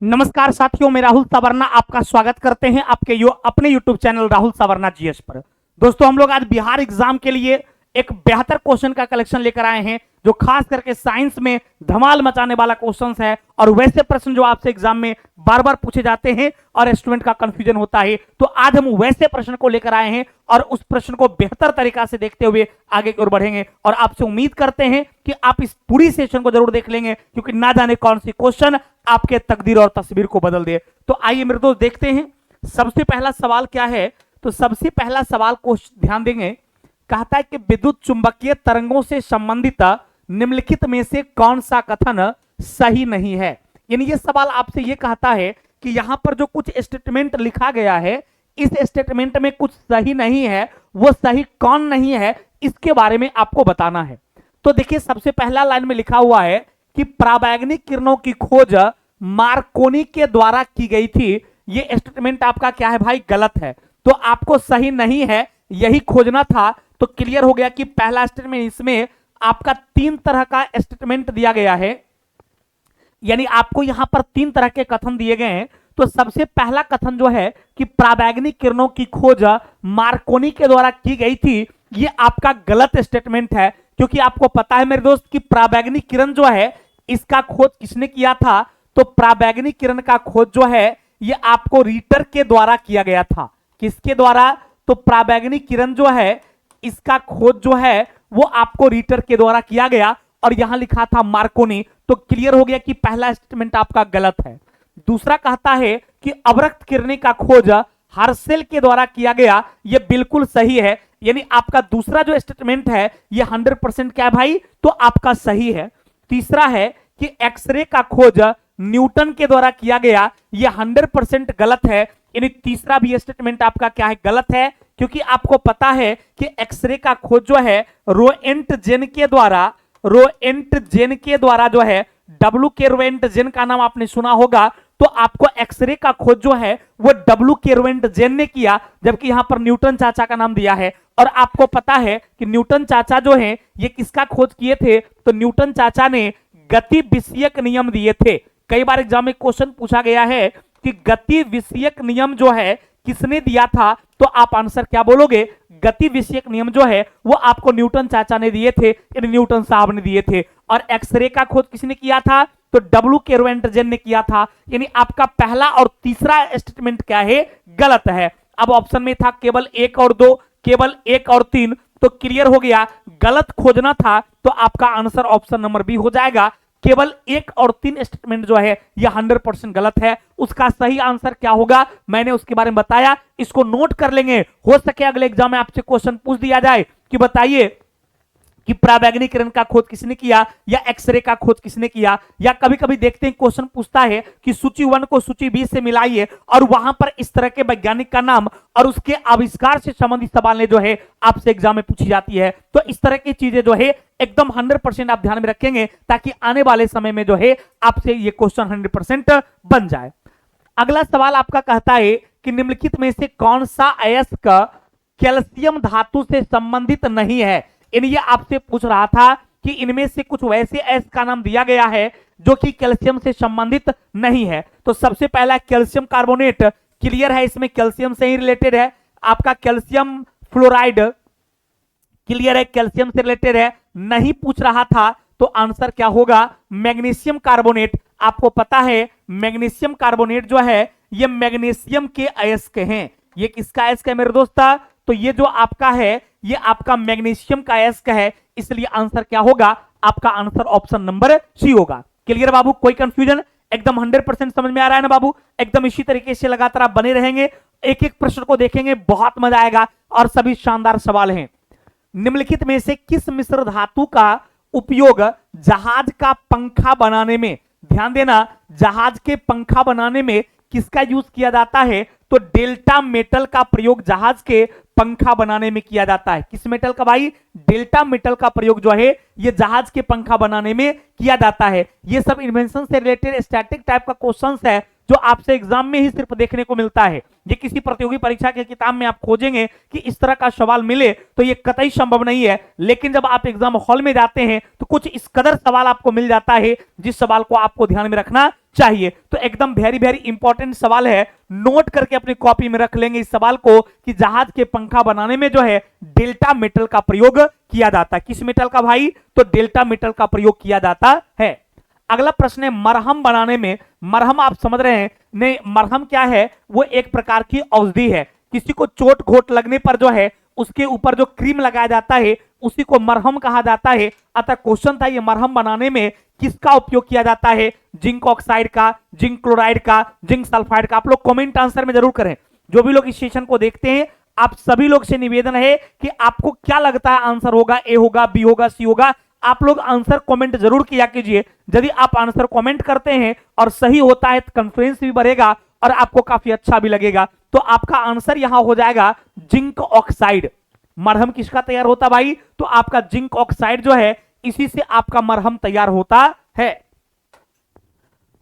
नमस्कार साथियों, मैं राहुल सवर्णा आपका स्वागत करते हैं आपके अपने YouTube channel Rahul Savarna GS पर। दोस्तों, हम लोग आज बिहार एग्जाम के लिए एक बेहतर क्वेश्चन का कलेक्शन लेकर आए हैं जो खास करके साइंस में धमाल मचाने वाला क्वेश्चंस है और वैसे प्रश्न जो आपसे एग्जाम में बार बार पूछे जाते हैं और स्टूडेंट का कंफ्यूजन होता है। तो आज हम वैसे प्रश्न को लेकर आए हैं और उस प्रश्न को बेहतर तरीका से देखते हुए आगे की ओर बढ़ेंगे और आपसे उम्मीद करते हैं कि आप इस पूरी सेशन को जरूर देख लेंगे, क्योंकि ना जाने कौन सी क्वेश्चन आपके तकदीर और तस्वीर को बदल दे। तो आइए मेरे दोस्त देखते हैं सबसे पहला सवाल क्या है। तो सबसे पहला सवाल को ध्यान देंगे, कहता है कि विद्युत चुंबकीय तरंगों से संबंधित निम्नलिखित में से कौन सा कथन सही नहीं है। यानी ये सवाल आपसे ये कहता है कि यहां पर जो कुछ स्टेटमेंट लिखा गया है, इस स्टेटमेंट में कुछ सही नहीं है, वो सही कौन नहीं है, इसके बारे में आपको बताना है। तो देखिए, सबसे पहला लाइन में लिखा हुआ है कि पराबैंगनी किरणों की खोज मार्कोनी के द्वारा की गई थी। ये स्टेटमेंट आपका क्या है भाई? गलत है। तो आपको सही नहीं है, यही खोजना था। तो क्लियर हो गया कि पहला स्टेटमेंट, इसमें आपका तीन तरह का स्टेटमेंट दिया गया है, यानी आपको यहां पर तीन तरह के कथन दिए गए हैं। तो सबसे पहला कथन जो है कि पराबैंगनी किरणों की खोज मार्कोनी के द्वारा की गई थी, ये आपका गलत स्टेटमेंट है, क्योंकि आपको पता है मेरे दोस्त कि पराबैंगनी किरण जो है इसका खोज किसने किया था? तो पराबैंगनी किरण का खोज जो है ये आपको रीटर के द्वारा किया गया था। किसके द्वारा? तो पराबैंगनी किरण जो है इसका खोज जो है वो आपको रीटर के द्वारा किया गया और यहां लिखा था मार्कोनी। तो क्लियर हो गया कि पहला स्टेटमेंट आपका गलत है। दूसरा कहता है कि अवरक्त किरणें का खोज हर्सेल के द्वारा किया गया, यह बिल्कुल सही है। यानी आपका दूसरा जो स्टेटमेंट है यह 100% क्या है भाई? तो आपका सही है। तीसरा है कि एक्सरे का खोज न्यूटन के द्वारा किया गया, यह 100% गलत है। यानी तीसरा भी स्टेटमेंट आपका क्या है? गलत है, क्योंकि आपको पता है कि एक्सरे का खोज जो है रोएंटजेन के द्वारा जो है, डब्ल्यू के रोएंटजेन का नाम आपने सुना होगा। तो आपको एक्सरे का खोज जो है वो डब्ल्यू के रोएंटजेन ने किया, जबकि यहां पर न्यूटन चाचा का नाम दिया है। और आपको पता है कि न्यूटन चाचा जो है ये किसका खोज किए थे? तो न्यूटन चाचा ने गति विषयक नियम दिए थे। कई बार एग्जाम में क्वेश्चन पूछा गया है कि गति विषयक नियम जो है किसने दिया था? तो आप आंसर क्या बोलोगे? गति विषयक नियम जो है वो आपको न्यूटन चाचा ने दिए थे, यानी न्यूटन साहब ने दिए थे। और एक्सरे का खोज किसने किया था? तो डब्ल्यू के रोएंटजेन ने किया था। यानी आपका पहला और तीसरा स्टेटमेंट क्या है? गलत है। अब ऑप्शन में था केवल 1 और 2, केवल 1 और 3, तो क्लियर हो गया गलत खोजना था। तो आपका आंसर ऑप्शन नंबर बी हो जाएगा। केवल 1 और 3 स्टेटमेंट जो है यह 100% गलत है। उसका सही आंसर क्या होगा मैंने उसके बारे में बताया, इसको नोट कर लेंगे। हो सके अगले एग्जाम में आपसे क्वेश्चन पूछ दिया जाए कि बताइए कि पराबैंगनी किरण का खोज किसने किया या एक्सरे का खोज किसने किया। या कभी कभी देखते हैं क्वेश्चन पूछता है कि सूची 1 को सूची 20 से मिलाइए, और वहां पर इस तरह के वैज्ञानिक का नाम और उसके आविष्कार से संबंधित सवालें जो है आपसे एग्जाम में पूछी जाती है। तो इस तरह की चीजें जो है एकदम 100% आप ध्यान में रखेंगे, ताकि आने वाले समय में जो है आपसे ये क्वेश्चन 100% बन जाए। अगला सवाल आपका कहता है कि निम्नलिखित में से कौन सा अयस्क कैल्शियम धातु से संबंधित नहीं है। यानी ये आपसे पूछ रहा था कि इनमें से कुछ वैसे अयस्क का नाम दिया गया है जो कि कैल्शियम से संबंधित नहीं है। तो सबसे पहला कैल्शियम कार्बोनेट, क्लियर है, इसमें कैल्शियम से ही रिलेटेड है। आपका कैल्शियम फ्लोराइड, क्लियर है, कैल्शियम से रिलेटेड है। नहीं पूछ रहा था तो आंसर क्या होगा? Magnesium carbonate. आपको पता है मैग्नीशियम कार्बोनेट जो है ये मैग्नीशियम के अयस्क हैं। ये किसका अयस्क है मेरे दोस्त? तो ये जो आपका है ये आपका मैग्नीशियम का अयस्क है, इसलिए आंसर क्या होगा? आपका आंसर ऑप्शन नंबर सी होगा। क्लियर बाबू? कोई कंफ्यूजन? एकदम 100% समझ में आ रहा है ना बाबू? एकदम इसी तरीके से लगातार आप बने रहेंगे, एक एक प्रश्न को देखेंगे, बहुत मजा आएगा और सभी शानदार सवाल हैं। निम्नलिखित में से किस मिश्र धातु का उपयोग जहाज का पंखा बनाने में, ध्यान देना, जहाज के पंखा बनाने में किसका यूज किया जाता है? तो डेल्टा मेटल का प्रयोग जहाज के पंखा बनाने में किया जाता है। किस मेटल का भाई? डेल्टा मेटल का प्रयोग जो है ये जहाज के पंखा बनाने में किया जाता है। ये सब इन्वेंशन से रिलेटेड स्टैटिक टाइप का क्वेश्चंस है जो आपसे एग्जाम में ही सिर्फ देखने को मिलता है। ये किसी प्रतियोगी परीक्षा के किताब में आप खोजेंगे कि इस तरह का सवाल मिले तो ये कतई संभव नहीं है। लेकिन जब आप एग्जाम हॉल में जाते हैं तो कुछ इस कदर सवाल आपको मिल जाता है जिस सवाल को आपको ध्यान में रखना चाहिए। तो एकदम वेरी वेरी इंपॉर्टेंट सवाल है, नोट करके अपनी कॉपी में रख लेंगे इस सवाल को कि जहाज के पंखा बनाने में जो है डेल्टा मेटल का प्रयोग किया जाता है। किस मेटल का भाई? तो डेल्टा मेटल का प्रयोग किया जाता है। अगला प्रश्न है मरहम बनाने में। मरहम आप समझ रहे हैं नहीं? मरहम क्या है? वो एक प्रकार की औषधि है। किसी को चोट घोट लगने पर जो है उसके ऊपर जो क्रीम लगाया जाता है उसी को मरहम कहा जाता है। अतः क्वेश्चन था ये मरहम बनाने में किसका उपयोग किया जाता है? जिंक ऑक्साइड का, जिंक क्लोराइड का, जिंक सल्फाइड का। आप लोग कमेंट आंसर में जरूर करें। जो भी लोग इस सेशन को देखते हैं आप सभी लोग से निवेदन है कि आपको क्या लगता है आंसर होगा? ए होगा, बी होगा, सी होगा? आप लोग आंसर कमेंट जरूर किया कीजिए। यदि आप आंसर कमेंट करते हैं और सही होता है तो कॉन्फिडेंस भी बढ़ेगा और आपको काफी अच्छा भी लगेगा। तो आपका आंसर यहां हो जाएगा जिंक ऑक्साइड। मरहम किसका तैयार होता भाई? तो आपका जिंक ऑक्साइड जो है इसी से आपका मरहम तैयार होता है।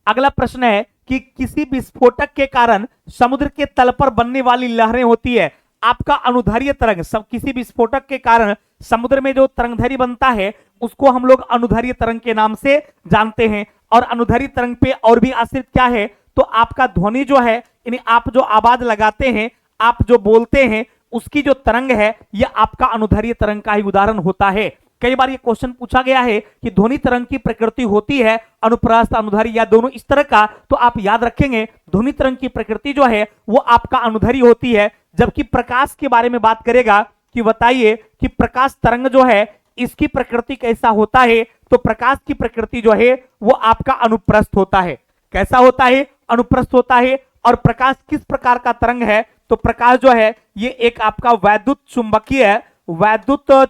अगला प्रश्न है कि किसी विस्फोटक के कारण समुद्र के तल पर बनने वाली लहरें होती है आपका अनुदैर्ध्य तरंग। किसी विस्फोटक के कारण समुद्र में जो तरंगधरी बनता है उसको हम लोग अनुदैर्ध्य तरंग के नाम से जानते हैं। और अनुदैर्ध्य तरंग पे और भी आश्रित क्या है? तो आपका ध्वनि जो है, यानी आप जो आवाज लगाते हैं, आप जो बोलते हैं, उसकी जो तरंग है यह आपका अनुदैर्ध्य तरंग का ही उदाहरण होता है। कई बार ये क्वेश्चन पूछा गया है कि ध्वनि तरंग की प्रकृति होती है अनुप्रस्थ, अनुदैर्ध्य या दोनों इस तरह का, तो आप याद रखेंगे ध्वनि तरंग की प्रकृति जो है वो आपका अनुदैर्ध्य होती है। जबकि प्रकाश के बारे में बात करेगा कि बताइए कि प्रकाश तरंग जो है इसकी प्रकृति कैसा होता है? तो प्रकाश की प्रकृति जो है वो आपका अनुप्रस्थ होता है। कैसा होता है? अनुप्रस्थ होता है। और प्रकाश किस प्रकार का तरंग है? तो प्रकाश जो है ये एक आपका वैद्युत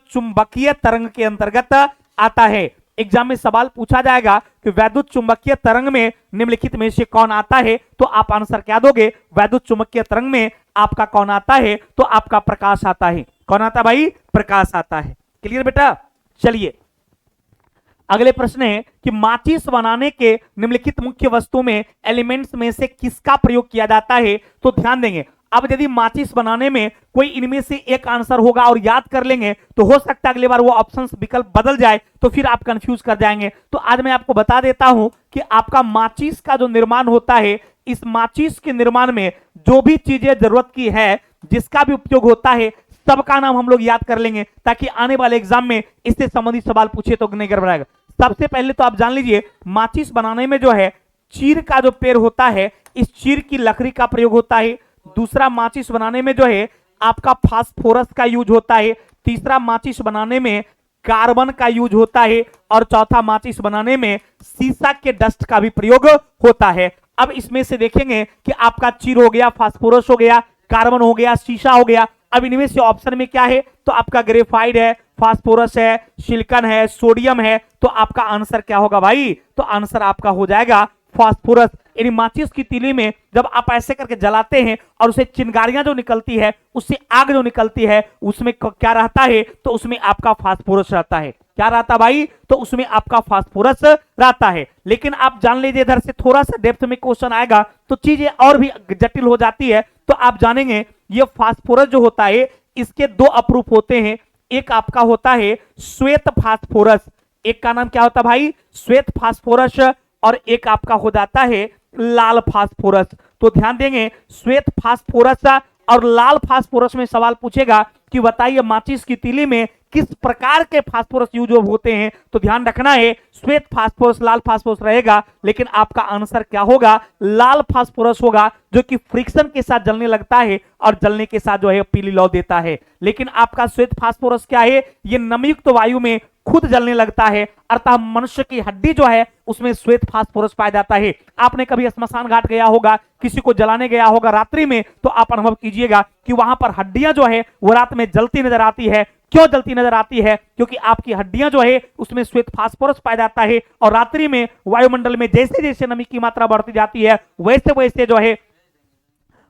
चुंबकीय तरंग के अंतर्गत आता है। एग्जाम में सवाल पूछा जाएगा कि वैद्युत चुंबकीय तरंग में निम्नलिखित में से कौन आता है? तो आप आंसर क्या दोगे? वैद्युत चुंबकीय तरंग में आपका कौन आता है? तो आपका प्रकाश आता है। कौन आता भाई? प्रकाश आता है। क्लियर बेटा? चलिए अगले प्रश्न है कि माचिस बनाने के निम्नलिखित मुख्य वस्तु में एलिमेंट्स में से किसका प्रयोग किया जाता है? तो ध्यान देंगे। अब यदि माचिस बनाने में कोई इनमें से एक आंसर होगा और याद कर लेंगे तो हो सकता है अगली बार वो ऑप्शंस विकल्प बदल जाए तो फिर आप कंफ्यूज कर जाएंगे। तो आज मैं आपको बता देता हूं कि आपका माचिस का जो निर्माण होता है, इस माचिस के निर्माण में जो भी चीजें जरूरत की है, जिसका भी उपयोग होता है, सबका नाम हम लोग याद कर लेंगे ताकि आने वाले एग्जाम में इससे संबंधित सवाल पूछे तो नहीं गड़बड़ाएगा। सबसे पहले तो आप जान लीजिए माचिस बनाने में जो है चीर का जो पेड़ होता है, इस चीर की लकड़ी का प्रयोग होता है। दूसरा, माचिस बनाने में जो है आपका फास्फोरस का यूज होता है। तीसरा, माचिस बनाने में कार्बन का यूज होता है। और चौथा, माचिस बनाने में सीसा के डस्ट का भी प्रयोग होता है। अब इसमें से देखेंगे कि आपका चीर हो गया, फास्फोरस हो गया, कार्बन हो गया, शीशा हो गया। अब इनमें से ऑप्शन में क्या है? तो आपका ग्रेफाइट है, फास्फोरस है, सिलिकॉन है, सोडियम है। तो आपका आंसर क्या होगा भाई? तो आंसर आपका हो जाएगा फास्फोरस। यानी माचिस की तीली में जब आप ऐसे करके जलाते हैं और उसे चिंगारियां जो निकलती है, उससे आग जो निकलती है, उसमें क्या रहता है? तो उसमें आपका फास्फोरस रहता है। क्या रहता भाई? तो उसमें आपका फास्फोरस रहता है। लेकिन आप जान लीजिए इधर से थोड़ा सा डेप्थ में क्वेश्चन आएगा तो चीजें और भी जटिल हो जाती है। तो आप जानेंगे ये फास्फोरस जो होता है इसके दो अप्रूप होते हैं। एक आपका होता है श्वेत फास्फोरस, एक का नाम क्या होता है भाई? श्वेत फास्फोरस। और एक आपका हो जाता है लाल फास्फोरस। तो ध्यान देंगे श्वेत फास्फोरस और लाल फास्फोरस में सवाल पूछेगा कि बताइए माचिस की तीली में किस प्रकार के फास्फोरस यूज होते हैं। तो ध्यान रखना है श्वेत फास्फोरस, लाल फास्फोरस रहेगा, लेकिन आपका आंसर क्या होगा? लाल फास्फोरस होगा, जो कि फ्रिक्शन के साथ जलने लगता है और जलने के साथ जो है पीली लौ देता है। लेकिन आपका श्वेत फास्फोरस क्या है? ये नमीयुक्त वायु में खुद जलने लगता है, अर्थात मनुष्य की हड्डी जो है उसमें श्वेत फास्फोरस पाया जाता है। आपने कभी श्मशान घाट गया होगा, किसी को जलाने गया होगा रात्रि में, तो आप अनुभव कीजिएगा कि वहां पर हड्डियां जो है वो रात में जलती नजर आती है। क्यों जलती नजर आती है? क्योंकि आपकी हड्डियां जो है उसमें श्वेत फास्फोरस पाया जाता है और रात्रि में वायुमंडल में जैसे जैसे नमी की मात्रा बढ़ती जाती है वैसे वैसे जो है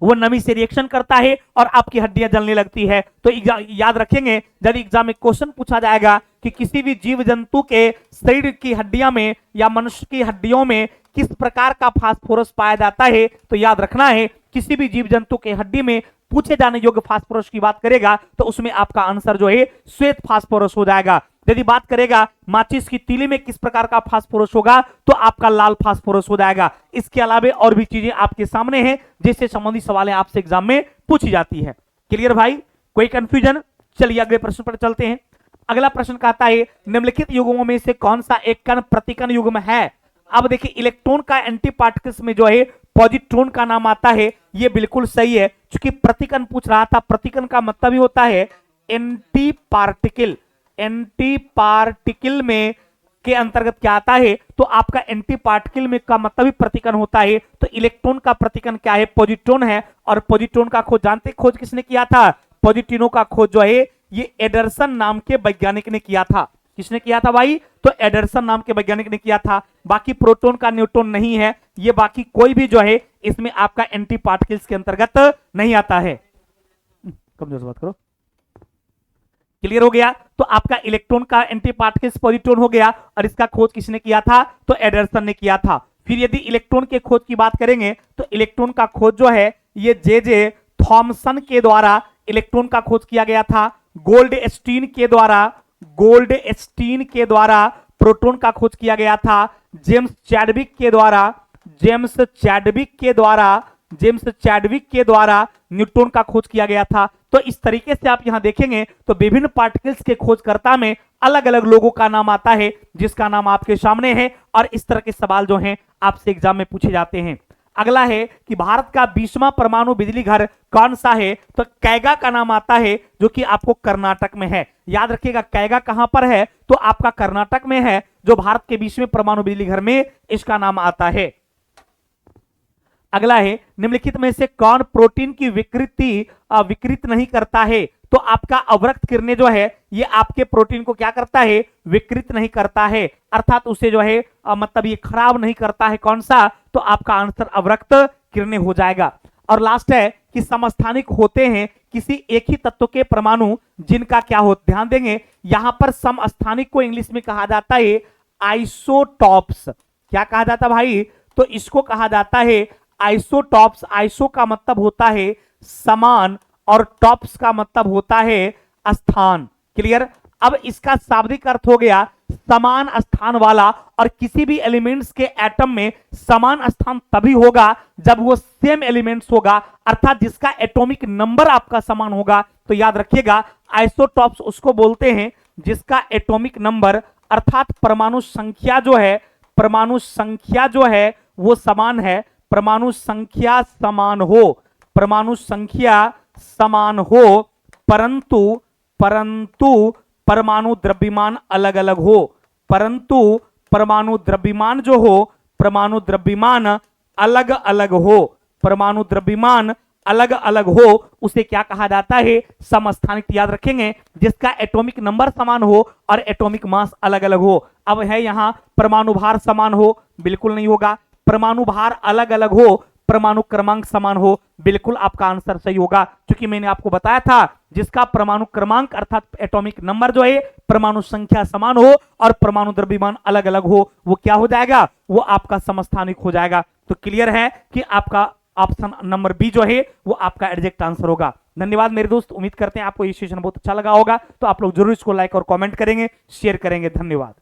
वो नमी से रिएक्शन करता है और आपकी हड्डियां जलने लगती है। तो याद रखेंगे यदि एग्जाम में क्वेश्चन पूछा जाएगा कि किसी भी जीव जंतु के शरीर की हड्डियां में या मनुष्य की हड्डियों में किस प्रकार का फास्फोरस पाया जाता है, तो याद रखना है किसी भी जीव जंतु के हड्डी में पूछे जाने योग्य फास्फोरस की बात करेगा तो उसमें आपका आंसर जो है श्वेत फास्फोरस हो जाएगा। यदि बात करेगा माचिस की तीली में किस प्रकार का फास्फोरस होगा तो आपका लाल फास्फोरस हो जाएगा। इसके अलावा और भी चीजें आपके सामने हैं जिससे संबंधित सवालें आपसे एग्जाम में पूछी जाती है। क्लियर भाई, कोई कंफ्यूजन? चलिए अगले प्रश्न पर चलते हैं। अगला प्रश्न कहता है निम्नलिखित युग्मों में से कौन सा एक कण प्रतिकण युग्म है? अब देखिए इलेक्ट्रॉन का एंटी पार्टिकल्स में जो है पॉजिट्रॉन का नाम आता है, ये बिल्कुल सही है। क्योंकि प्रतिकण पूछ रहा था, प्रतिकण का मतलब ही होता है एंटी पार्टिकल। एंटी पार्टिकल में के अंतर्गत क्या आता है तो आपका एंटी पार्टिकल में का मतलब ही प्रतिकण होता है। तो इलेक्ट्रॉन का प्रतिकण क्या है? पॉजिट्रॉन है। और पॉजिट्रॉन का खोज जानते, खोज किसने किया था? पॉजिट्रिनो का खोज जो है ये एडरसन नाम के वैज्ञानिक ने किया था। किसने किया था भाई? तो एडरसन नाम के वैज्ञानिक ने किया था। बाकी प्रोटॉन का न्यूट्रॉन नहीं है, ये बाकी कोई भी जो है इसमें आपका एंटी पार्टिकल्स के अंतर्गत नहीं आता है। कमजोर से बात करो। क्लियर हो गया? तो आपका इलेक्ट्रॉन का एंटी पार्टिकल्स पॉजिट्रॉन हो गया और इसका खोज किसने किया था? तो एडरसन ने किया था। फिर यदि इलेक्ट्रॉन के खोज की बात करेंगे तो इलेक्ट्रॉन का खोज जो है ये जे थॉमसन के द्वारा इलेक्ट्रॉन का खोज किया गया था। गोल्डस्टीन के द्वारा प्रोटॉन का खोज किया गया था। जेम्स चैडविक के द्वारा न्यूट्रॉन का खोज किया गया था। तो इस तरीके से आप यहां देखेंगे तो विभिन्न पार्टिकल्स के खोजकर्ता में अलग अलग लोगों का नाम आता है जिसका नाम आपके सामने है। और इस तरह के सवाल जो हैं आपसे एग्जाम में पूछे जाते हैं। अगला है कि भारत का 20वां परमाणु बिजली घर कौन सा है? तो कैगा का नाम आता है जो कि आपको कर्नाटक में है। याद रखिएगा कैगा कहां पर है? तो आपका कर्नाटक में है, जो भारत के 20वें परमाणु बिजली घर में इसका नाम आता है। अगला है निम्नलिखित में से कौन प्रोटीन की विकृत नहीं करता है? तो आपका अवरक्त किरणें जो है ये आपके प्रोटीन को क्या करता है? विकृत नहीं करता है, अर्थात उसे जो है मतलब ये खराब नहीं करता है। कौन सा? तो आपका आंसर अवरक्त किरणें हो जाएगा। और लास्ट है कि समस्थानिक होते हैं किसी एक ही तत्व के परमाणु जिनका क्या हो, ध्यान देंगे यहां पर समस्थानिक को इंग्लिश में कहा जाता है आइसोटॉप्स। क्या कहा जाता भाई? तो इसको कहा जाता है आइसोटॉप्स। आइसो का मतलब होता है समान और टॉप्स का मतलब होता है स्थान। क्लियर? अब इसका शाब्दिक अर्थ हो गया समान स्थान वाला। और किसी भी एलिमेंट्स के एटम में समान स्थान तभी होगा जब वो सेम एलिमेंट्स होगा, अर्थात जिसका एटॉमिक नंबर आपका समान होगा। तो याद रखिएगा आइसोटॉप्स उसको बोलते हैं जिसका एटॉमिक नंबर अर्थात परमाणु संख्या जो है वो समान है। परमाणु संख्या समान हो परंतु परमाणु द्रव्यमान अलग अलग हो। परमाणु द्रव्यमान अलग अलग हो उसे क्या कहा जाता है? समस्थानिक। याद रखेंगे जिसका एटॉमिक नंबर समान हो और एटॉमिक मास अलग अलग हो। अब है यहां परमाणु भार समान हो, बिल्कुल नहीं होगा। परमाणु भार अलग अलग हो, परमाणु क्रमांक समान हो, बिल्कुल आपका आंसर सही होगा। क्योंकि मैंने आपको बताया था जिसका परमाणु क्रमांक अर्थात एटॉमिक नंबर जो है परमाणु संख्या समान हो और परमाणु द्रव्यमान अलग अलग हो, वो क्या हो जाएगा? वो आपका समस्थानिक हो जाएगा। तो क्लियर है कि आपका ऑप्शन नंबर बी जो है वो आपका एग्जैक्ट आंसर होगा। धन्यवाद मेरे दोस्त, उम्मीद करते हैं आपको ये सेशन बहुत अच्छा लगा होगा। तो आप लोग जरूर इसको लाइक और कमेंट करेंगे, शेयर करेंगे। धन्यवाद।